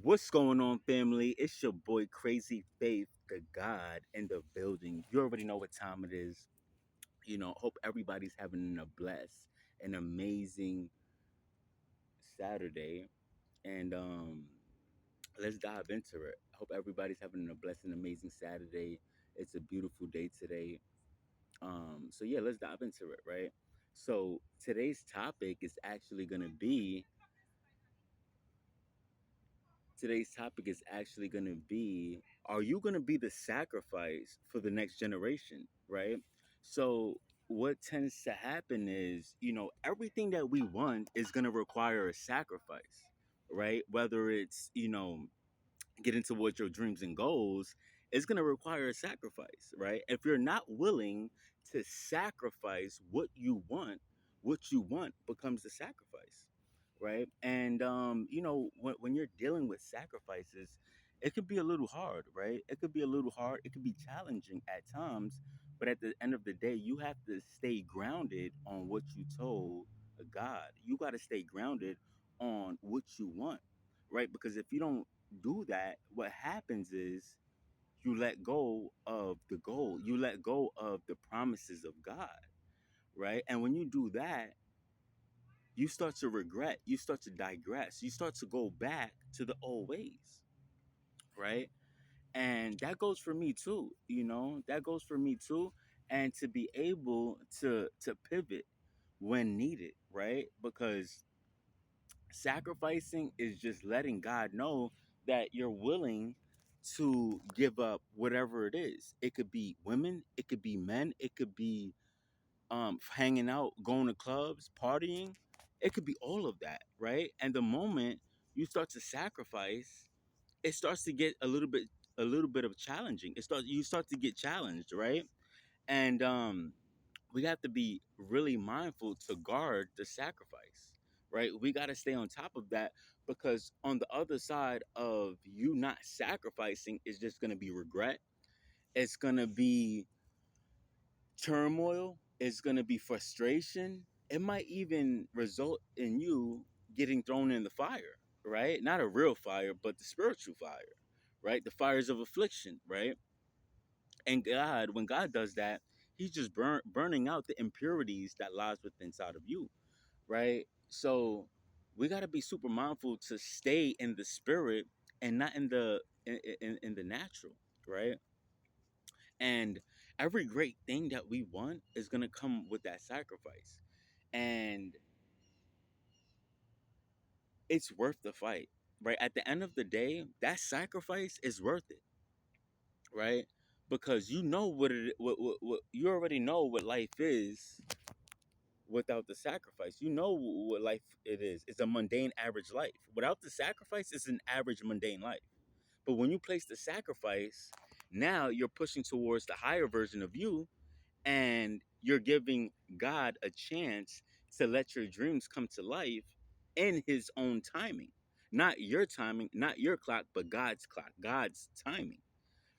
What's going on, family? It's your boy Crazy Faith, the God in the building. You already know what time it is. Hope everybody's having a blessed and amazing Saturday. And let's dive into it. I hope everybody's having a blessed and amazing Saturday. It's a beautiful day today. So yeah, let's dive into it, right? So today's topic is actually going to be, are you going to be the sacrifice for the next generation, right? So what tends to happen is, everything that we want is going to require a sacrifice, right? Whether it's, getting towards your dreams and goals, it's going to require a sacrifice, right? If you're not willing to sacrifice what you want becomes the sacrifice, right? And when you're dealing with sacrifices, it could be a little hard, right? It could be a little hard, it could be challenging at times, but at the end of the day, you have to stay grounded on what you told God. You got to stay grounded on what you want, right? Because if you don't do that, what happens is you let go of the goal, you let go of the promises of God, right? And when you do that, you start to regret, you start to digress, you start to go back to the old ways, right? And that goes for me too, that goes for me too. And to be able to pivot when needed, right? Because sacrificing is just letting God know that you're willing to give up whatever it is. It could be women, it could be men, it could be hanging out, going to clubs, partying. It could be all of that, right? And the moment you start to sacrifice, it starts to get a little bit of challenging. You start to get challenged, right? And we have to be really mindful to guard the sacrifice, right? We got to stay on top of that, because on the other side of you not sacrificing is just going to be regret. It's going to be turmoil. It's going to be frustration. It might even result in you getting thrown in the fire, right? Not a real fire, but the spiritual fire, right? The fires of affliction, right? And God, when God does that, He's just burning out the impurities that lies within inside of you, right? So we got to be super mindful to stay in the spirit and not in the natural, right? And every great thing that we want is gonna come with that sacrifice, and it's worth the fight, right? At the end of the day, that sacrifice is worth it, right? Because you know what you already know what life is without the sacrifice. You know what life it is. It's a mundane, average life. Without the sacrifice, it's an average, mundane life. But when you place the sacrifice, now you're pushing towards the higher version of you, and you're giving God a chance to let your dreams come to life in His own timing. Not your timing, not your clock, but God's clock, God's timing,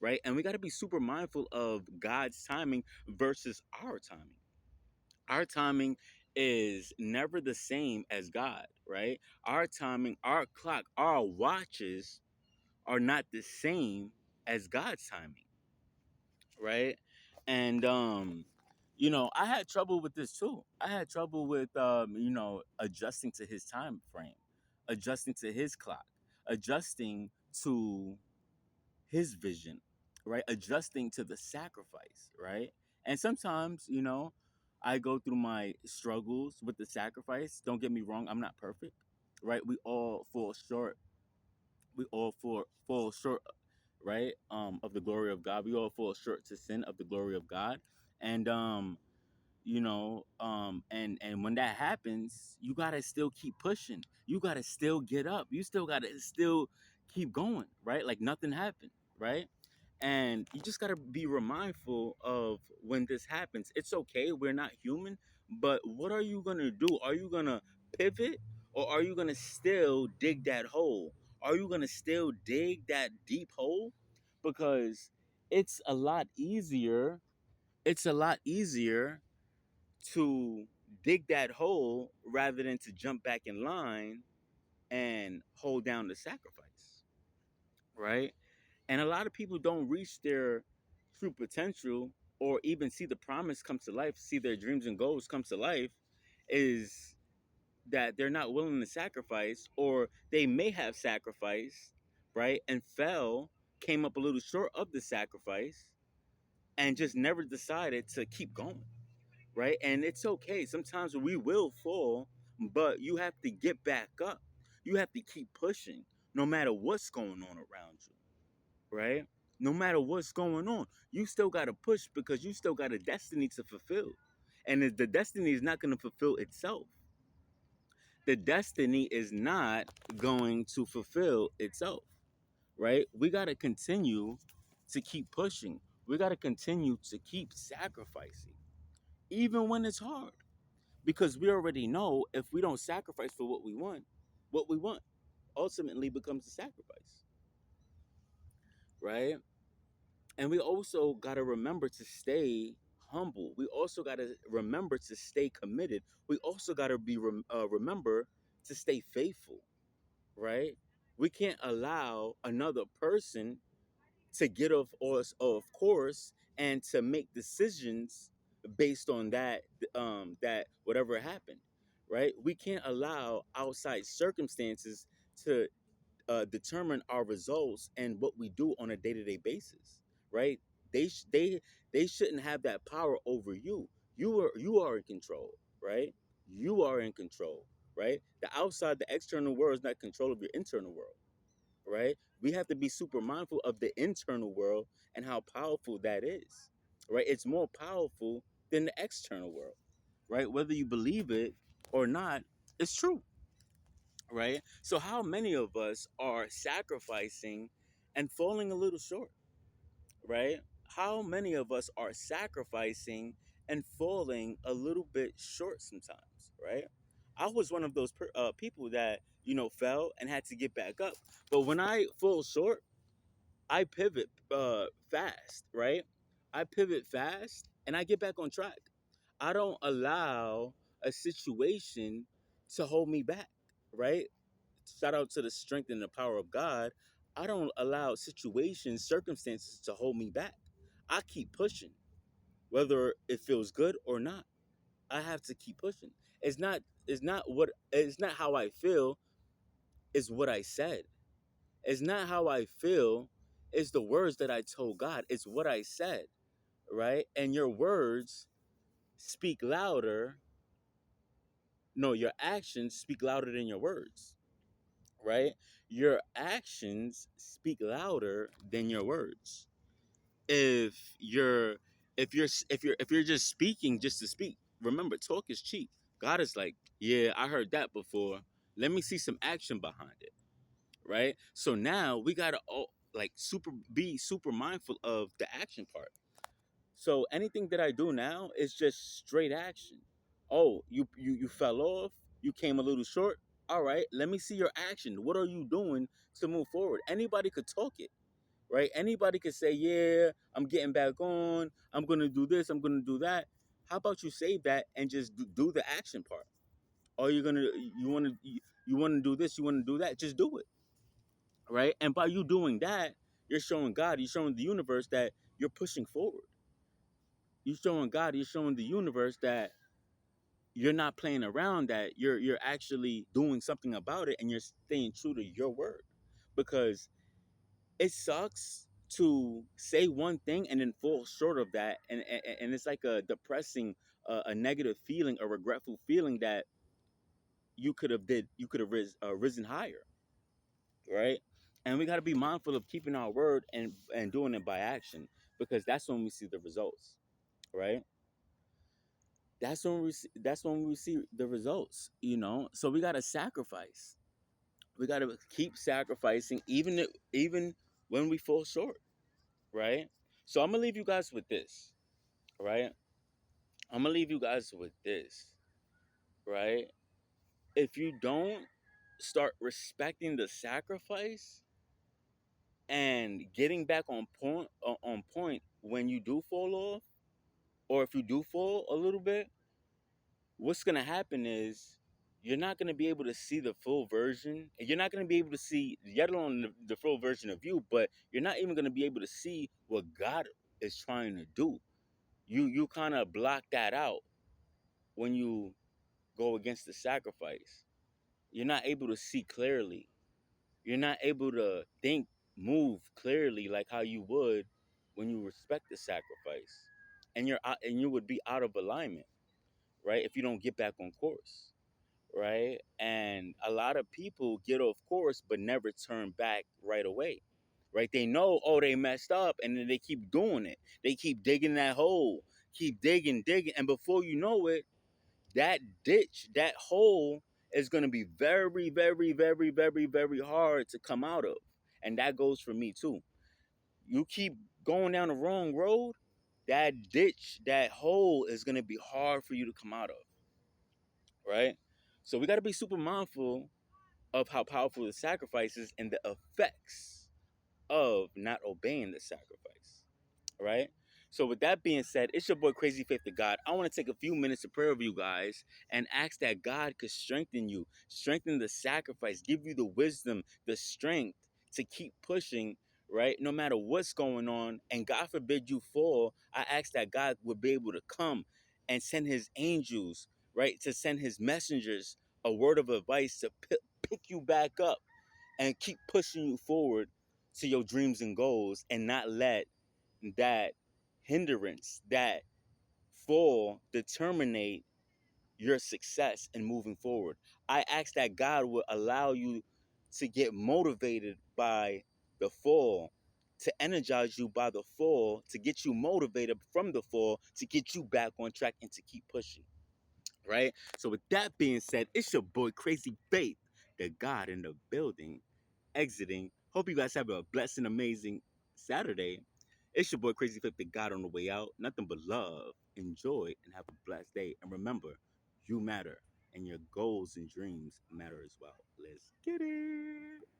right? And we got to be super mindful of God's timing versus our timing. Our timing is never the same as God, right? Our timing, our clock, our watches are not the same as God's timing, right? And I had trouble with this too. I had trouble with adjusting to his time frame, adjusting to his clock, adjusting to his vision, right? Adjusting to the sacrifice, right? And sometimes, I go through my struggles with the sacrifice. Don't get me wrong, I'm not perfect, right? We all fall short. We all fall short, right? Of the glory of God. We all fall short to sin of the glory of God. And and when that happens, you gotta still keep pushing. You gotta still get up. You still gotta still keep going, right? Like nothing happened, right? And you just gotta be remindful of when this happens. It's okay, we're not human, but what are you gonna do? Are you gonna pivot, or are you gonna still dig that hole? Are you gonna still dig that deep hole? Because it's a lot easier. It's a lot easier to dig that hole rather than to jump back in line and hold down the sacrifice. right? And a lot of people don't reach their true potential or even see the promise come to life, see their dreams and goals come to life, is that they're not willing to sacrifice, or they may have sacrificed, right? And fell, came up a little short of the sacrifice, and just never decided to keep going, right? And it's okay. Sometimes we will fall, but you have to get back up. You have to keep pushing no matter what's going on around you, right? No matter what's going on, you still got to push because you still got a destiny to fulfill. And the destiny is not going to fulfill itself. The destiny is not going to fulfill itself, right? We got to continue to keep pushing. We got to continue to keep sacrificing, even when it's hard, because we already know if we don't sacrifice for what we want ultimately becomes a sacrifice, right? And we also got to remember to stay humble. We also got to remember to stay committed. We also got to remember to stay faithful, right? We can't allow another person to get off course and to make decisions based on that whatever happened, right? We can't allow outside circumstances to determine our results and what we do on a day-to-day basis, right? They shouldn't have that power over you. You are in control, right? You are in control, right? The outside, the external world is not control of your internal world, right? We have to be super mindful of the internal world and how powerful that is, right? It's more powerful than the external world, right? Whether you believe it or not, it's true, right? So, how many of us are sacrificing and falling a little short, right? How many of us are sacrificing and falling a little bit short sometimes, right? I was one of those people that, fell and had to get back up. But when I fall short, I pivot fast, right? I pivot fast and I get back on track. I don't allow a situation to hold me back, right? Shout out to the strength and the power of God. I don't allow situations, circumstances to hold me back. I keep pushing, whether it feels good or not. I have to keep pushing. It's not how I feel, it's what I said. It's not how I feel, it's the words that I told God. It's what I said, right? And your words speak louder. No, your actions speak louder than your words, right? Your actions speak louder than your words. If you're if you're just speaking just to speak, remember, talk is cheap. God is like, yeah, I heard that before. Let me see some action behind it, right? So now we gotta like be super mindful of the action part. So anything that I do now is just straight action. Oh, you fell off, you came a little short. All right, let me see your action. What are you doing to move forward? Anybody could talk it, right? Anybody could say, "Yeah, I'm getting back on. I'm gonna do this. I'm gonna do that." How about you save that and just do the action part? Or you want to do this, you want to do that, just do it, right? And by you doing that, you're showing God, you're showing the universe that you're pushing forward. You're showing God, you're showing the universe that you're not playing around, that you're actually doing something about it, and you're staying true to your word. Because it sucks to say one thing and then fall short of that, and it's like a depressing, a negative feeling, a regretful feeling that you could have risen higher, right? And we got to be mindful of keeping our word and doing it by action, because that's when we see the results, right? That's when we see the results, so we got to sacrifice. We got to keep sacrificing, even when we fall short, right? So I'm gonna leave you guys with this, right? I'm gonna leave you guys with this, right? If you don't start respecting the sacrifice and getting back on point when you do fall off, or if you do fall a little bit, what's gonna happen is you're not going to be able to see the full version, and you're not going to be able to see, yet alone the full version of you, but you're not even going to be able to see what God is trying to do. You kind of block that out when you go against the sacrifice. You're not able to see clearly. You're not able to think, move clearly like how you would when you respect the sacrifice. And you would be out of alignment, right? If you don't get back on course, right? And a lot of people get off course but never turn back right away. Right? They know, oh, they messed up, and then they keep doing it. They keep digging that hole, keep digging, digging, and before you know it, that ditch, that hole is going to be very, very, very, very, very hard to come out of. And that goes for me too. You keep going down the wrong road, that ditch, that hole is going to be hard for you to come out of, right? So we got to be super mindful of how powerful the sacrifice is and the effects of not obeying the sacrifice, right? So with that being said, it's your boy Crazy Faith to God. I want to take a few minutes to pray over you guys and ask that God could strengthen you, strengthen the sacrifice, give you the wisdom, the strength to keep pushing, right? No matter what's going on, and God forbid you fall, I ask that God would be able to come and send his angels, right? To send his messengers a word of advice to pick you back up and keep pushing you forward to your dreams and goals, and not let that hindrance, that fall, determinate your success in moving forward. I ask that God would allow you to get motivated by the fall, to energize you by the fall, to get you motivated from the fall, to get you back on track and to keep pushing, right? So, with that being said, it's your boy Crazy Faith, the God in the building, exiting. Hope you guys have a blessed and amazing Saturday. It's your boy Crazy Faith, the God on the way out. Nothing but love, enjoy, and have a blessed day. And remember, you matter, and your goals and dreams matter as well. Let's get it.